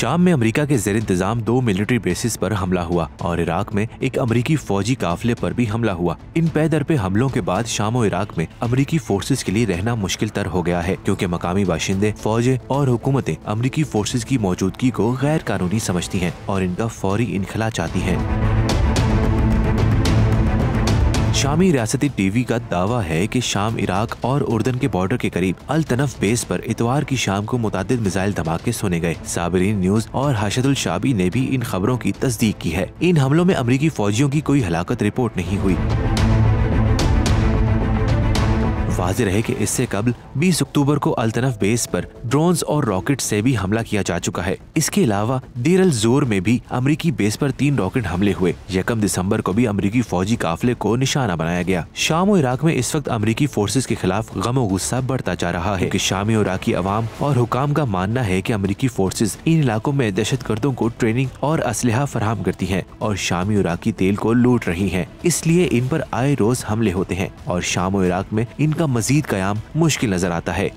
शाम में अमेरिका के जेर इंतजाम 2 मिलिट्री बेसिस पर हमला हुआ और इराक में एक अमेरिकी फौजी काफिले पर भी हमला हुआ। इन पे दर पे हमलों के बाद शाम और इराक में अमेरिकी फोर्सेस के लिए रहना मुश्किल तर हो गया है, क्योंकि मकामी बाशिंदे, फौजें और हुकूमतें अमेरिकी फोर्सेस की मौजूदगी को गैर कानूनी समझती हैं और इनका फौरी इनखला चाहती हैं। शामी रियासती टीवी का दावा है कि शाम, इराक और उर्दन के बॉर्डर के करीब अल तनफ बेस पर इतवार की शाम को मुतादिद मिसाइल धमाके सुने गए। साबरीन न्यूज और हाशदुल शाबी ने भी इन खबरों की तस्दीक की है। इन हमलों में अमेरिकी फौजियों की कोई हलाकत रिपोर्ट नहीं हुई। वाज़ेह रहे कि इससे कबल 20 अक्टूबर को अल तनफ बेस पर ड्रोन्स और रॉकेट से भी हमला किया जा चुका है। इसके अलावा देर अल जोर में भी अमेरिकी बेस पर 3 रॉकेट हमले हुए। 1 दिसंबर को भी अमेरिकी फौजी काफिले को निशाना बनाया गया। शाम और इराक में इस वक्त अमेरिकी फोर्सेस के खिलाफ गम और गुस्सा बढ़ता जा रहा है, क्योंकि शामी और इराकी अवाम और हुकाम का मानना है कि अमेरिकी फोर्सेस इन इलाकों में दहशतगर्दों को ट्रेनिंग और असलहा फराहम करती हैं और शामी और इराकी तेल को लूट रही हैं। इसलिए इन पर आए रोज हमले होते हैं और शाम और इराक में इनका मजीद कयाम मुश्किल नजर आता है।